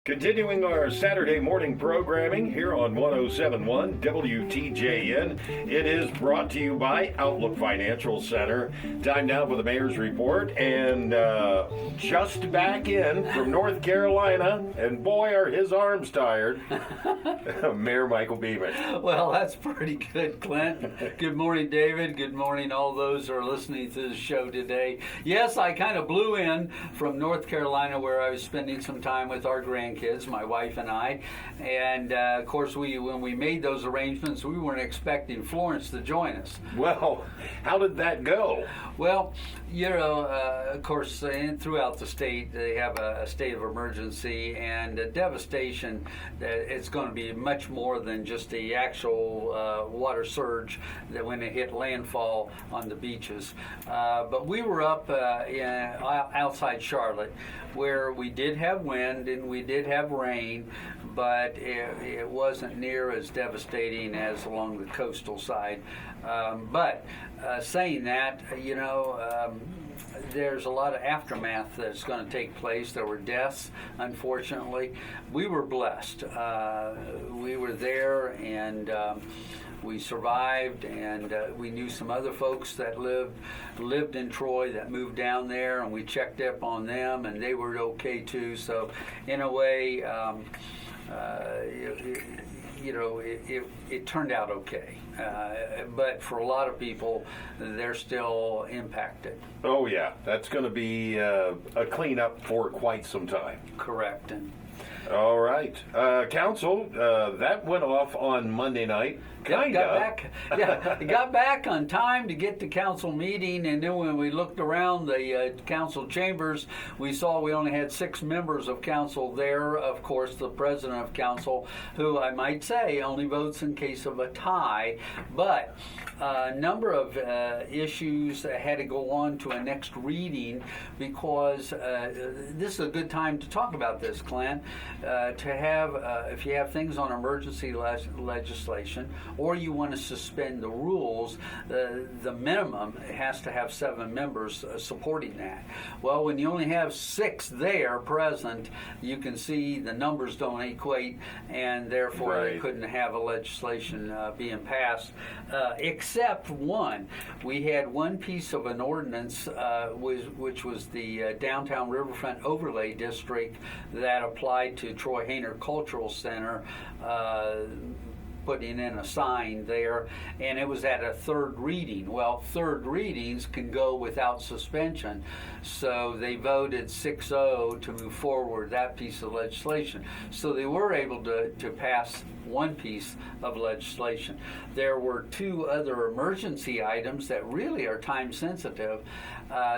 Continuing our Saturday morning programming here on 1071 WTJN. It is brought to you by Outlook Financial Center. Time now for the Mayor's Report. And just back in from North Carolina, and boy, are his arms tired, Mayor Michael Beamish. Well, that's pretty good, Clint. Good morning, David. Good morning, all those who are listening to the show today. Yes, I kind of blew in from North Carolina, where I was spending some time with our grandkids, my wife and I, and of course, when we made those arrangements, we weren't expecting Florence to join us. Well, how did that go? Well, of course, throughout the state, they have a state of emergency, and the devastation, it's going to be much more than just the actual water surge that when it hit landfall on the beaches. But we were up outside Charlotte, where we did have wind and we did have rain, but it wasn't near as devastating as along the coastal side. But saying that, there's a lot of aftermath that's going to take place. There were deaths, unfortunately. We were blessed. We were there, and we survived, and we knew some other folks that lived in Troy that moved down there, and we checked up on them, and they were okay too. So in a way, it turned out okay. But for a lot of people, they're still impacted. Oh yeah, that's going to be a cleanup for quite some time. Correct. And all right. Council, that went off on Monday night. Got back on time to get to council meeting, and then when we looked around the council chambers, we saw we only had 6 members of council there. Of course, the president of council, who I might say only votes in case of a tie, but a number of issues that had to go on to a next reading, because this is a good time to talk about this, Clint. To have, if you have things on emergency legislation, or you want to suspend the rules, the minimum has to have 7 members supporting that. Well, when you only have 6 there present, you can see the numbers don't equate, and therefore they couldn't have a legislation being passed, except one. We had one piece of an ordinance, which was the Downtown Riverfront Overlay District that applied to Troy Hayner Cultural Center, putting in a sign there, and it was at a 3rd reading. Well, 3rd readings can go without suspension, so they voted 6-0 to move forward that piece of legislation. So they were able to pass one piece of legislation. There were 2 other emergency items that really are time sensitive,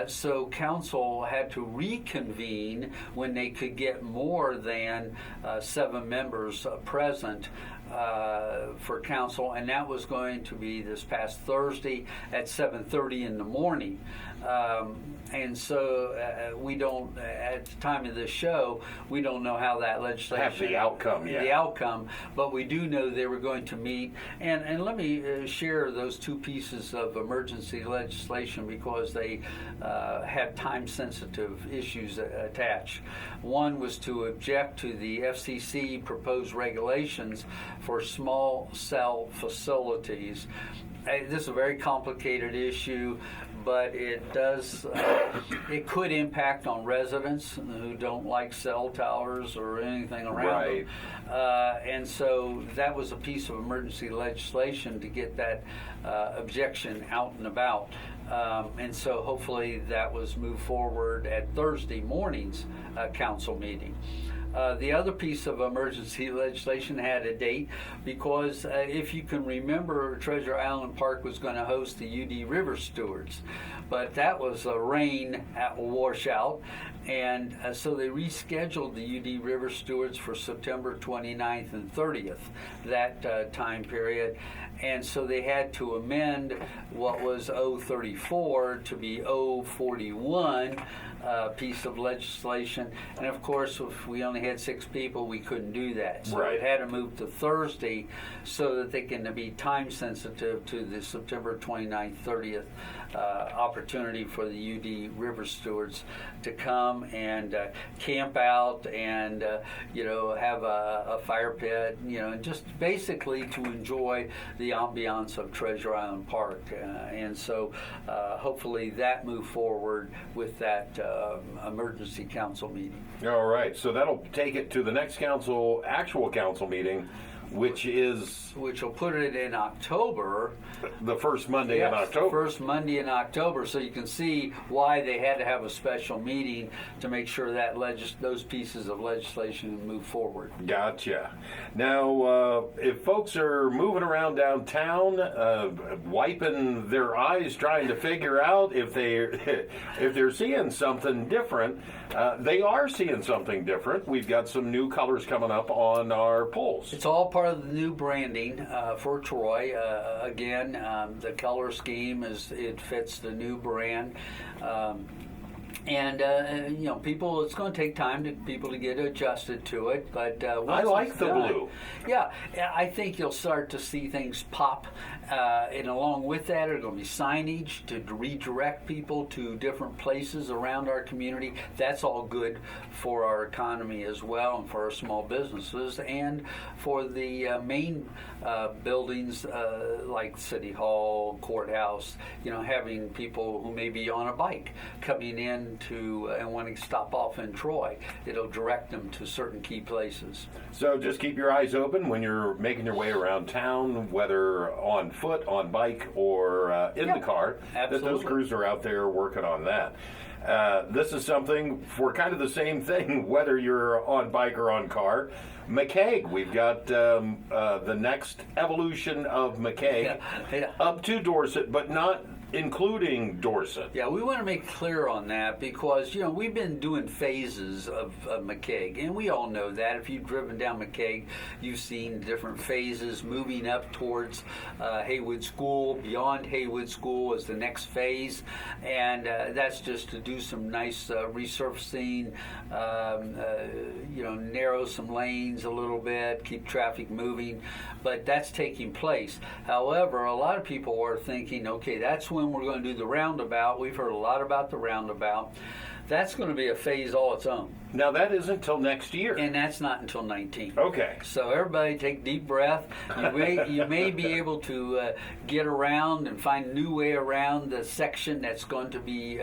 so council had to reconvene when they could get more than 7 members present for council, and that was going to be this past Thursday at 7:30 in the morning. And so we don't, at the time of this show, we don't know how that legislation... Have the outcome, yeah. The outcome, but we do know they were going to meet. And let me share those 2 pieces of emergency legislation, because they had time-sensitive issues attached. One was to object to the FCC proposed regulations for small cell facilities. This is a very complicated issue, but it does, it could impact on residents who don't like cell towers or anything around them. And so that was a piece of emergency legislation to get that objection out and about. And so hopefully that was moved forward at Thursday morning's council meeting. The other piece of emergency legislation had a date, because if you can remember, Treasure Island Park was going to host the UD River Stewards, but that was a rain washout, and so they rescheduled the UD River Stewards for September 29th and 30th, that time period. And so they had to amend what was 034 to be 041, piece of legislation. And of course, if we only had 6 people, we couldn't do that. So Right. it had to move to Thursday so that they can be time sensitive to the September 29th, 30th opportunity for the UD River Stewards to come and camp out and have a fire pit, and just basically to enjoy the ambiance of Treasure Island Park. And so hopefully that moved forward with that emergency council meeting. All right, so that'll take it to the next actual council meeting, which will put it in October. the first Monday in October. First Monday in October, so you can see why they had to have a special meeting to make sure that those pieces of legislation move forward. Gotcha. Now, if folks are moving around downtown, wiping their eyes trying to figure out if they're seeing something different, they are seeing something different. We've got some new colors coming up on our poles. It's all part of the new branding for Troy. Again, the color scheme it fits the new brand. People, it's going to take time to people to get adjusted to it. But I like the blue. Yeah, I think you'll start to see things pop. And along with that, there's going to be signage to redirect people to different places around our community. That's all good for our economy as well, and for our small businesses, and for the main buildings like City Hall, Courthouse. Having people who may be on a bike coming in and wanting to stop off in Troy. It'll direct them to certain key places. So just keep your eyes open when you're making your way around town, whether on foot, on bike, or in the car. Absolutely. That those crews are out there working on that. This is something for kind of the same thing, whether you're on bike or on car. McKaig, we've got the next evolution of McKaig up to Dorset, but not including Dorset. Yeah, we want to make clear on that because, we've been doing phases of McKaig, and we all know that. If you've driven down McKaig, you've seen different phases moving up towards Haywood School. Beyond Haywood School is the next phase, and that's just to do some nice resurfacing, narrow some lanes a little bit, keep traffic moving, but that's taking place. However, a lot of people are thinking, okay, that's when we're going to do the roundabout. We've heard a lot about the roundabout. That's going to be a phase all its own. Now, that isn't until next year. And that's not until 19. Okay. So everybody take a deep breath. You may be able to get around and find a new way around the section that's going to be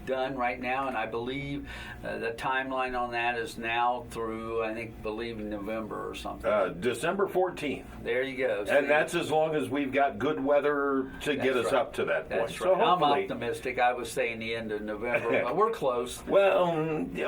done right now, and I believe the timeline on that is now through, believe in November or something. December 14th. There you go. And that's as long as we've got good weather to get us up to that point. That's right. So I'm optimistic. I was saying the end of November, but we're close. Well,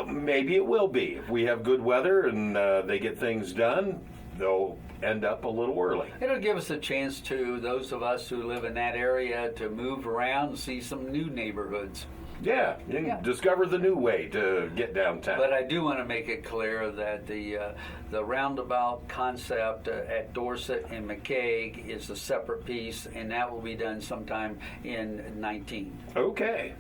maybe it will be. If we have good weather and they get things done, they'll end up a little early. It'll give us a chance to, those of us who live in that area, to move around and see some new neighborhoods. Yeah, you can discover the new way to get downtown. But I do want to make it clear that the roundabout concept at Dorset and McKaig is a separate piece, and that will be done sometime in 19. Okay.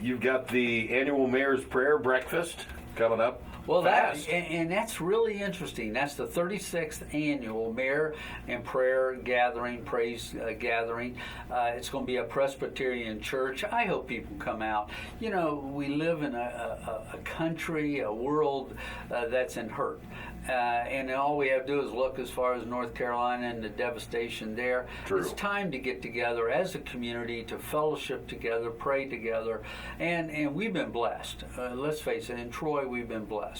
You've got the annual Mayor's Prayer Breakfast coming up. Well, that's really interesting. That's the 36th annual Mayor and Prayer Gathering, Praise Gathering. It's going to be a Presbyterian church. I hope people come out. We live in a country, a world that's in hurt. And all we have to do is look as far as North Carolina and the devastation there. True. It's time to get together as a community, to fellowship together, pray together, and we've been blessed. Let's face it, in Troy we've been blessed.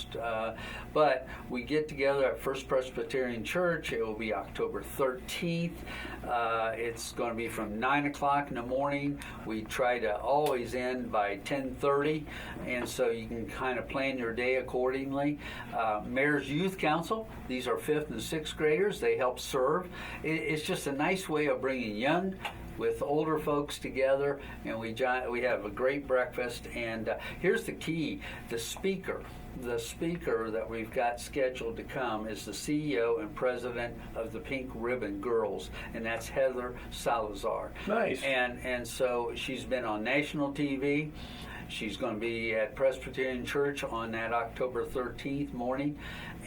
But we get together at First Presbyterian Church. It will be October 13th. It's going to be from 9 o'clock in the morning. We try to always end by 10:30, and so you can kind of plan your day accordingly. Mayor's Youth Council, these are 5th and 6th graders. They help serve. It's just a nice way of bringing young with older folks together, and we have a great breakfast. And here's the key: the speaker that we've got scheduled to come is the CEO and president of the Pink Ribbon Girls, and that's Heather Salazar. Nice. And so she's been on national TV. She's going to be at Presbyterian Church on that October 13th morning,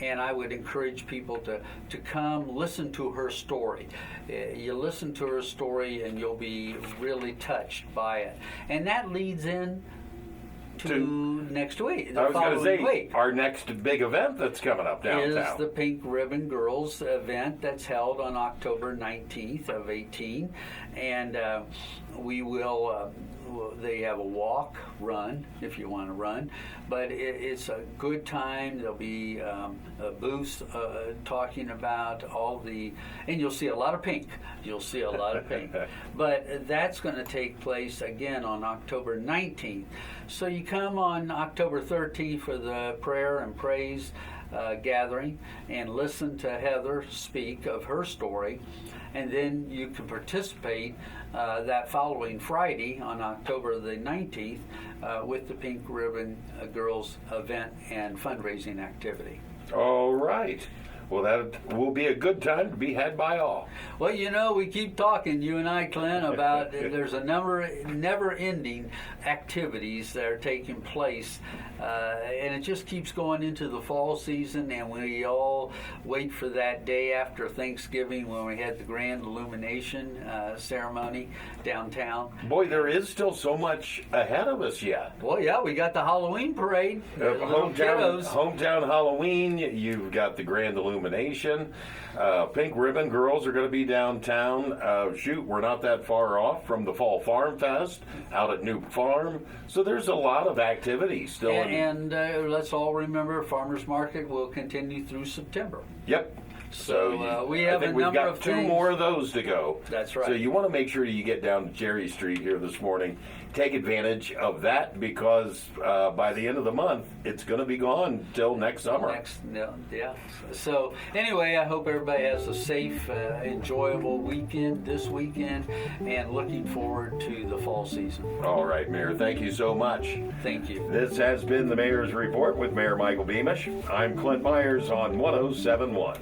and I would encourage people to come listen to her story. You listen to her story and you'll be really touched by it. And that leads in to next week. I was going to say, week. our next big event that's coming up downtown Is the Pink Ribbon Girls event that's held on October 19th of 18. And we will, they have a walk, run, if you want to run. But it's a good time. There'll be a booth talking about all the, and you'll see a lot of pink. You'll see a lot of pink. But that's going to take place again on October 19th. So you come on October 13th for the prayer and praise gathering and listen to Heather speak of her story. And then you can participate that following Friday on October the 19th with the Pink Ribbon Girls event and fundraising activity. All right. Well, that will be a good time to be had by all. Well, you know, we keep talking, you and I, Clint, about there's a never-ending activities that are taking place, and it just keeps going into the fall season, and we all wait for that day after Thanksgiving when we had the grand illumination ceremony downtown. Boy, there is still so much ahead of us yet. Well, yeah, we got the Halloween parade. Hometown Halloween, you've got the grand illumination. Pink Ribbon Girls are going to be downtown. We're not that far off from the Fall Farm Fest out at New Farm. So there's a lot of activity still. And let's all remember, Farmers Market will continue through September. Yep. So we have a number of two more of those to go. That's right. So you want to make sure you get down to Jerry Street here this morning. Take advantage of that because by the end of the month, it's going to be gone till next summer. Yeah. So anyway, I hope everybody has a safe, enjoyable weekend this weekend, and looking forward to the fall season. All right, Mayor. Thank you so much. Thank you. This has been the Mayor's Report with Mayor Michael Beamish. I'm Clint Myers on 107.1.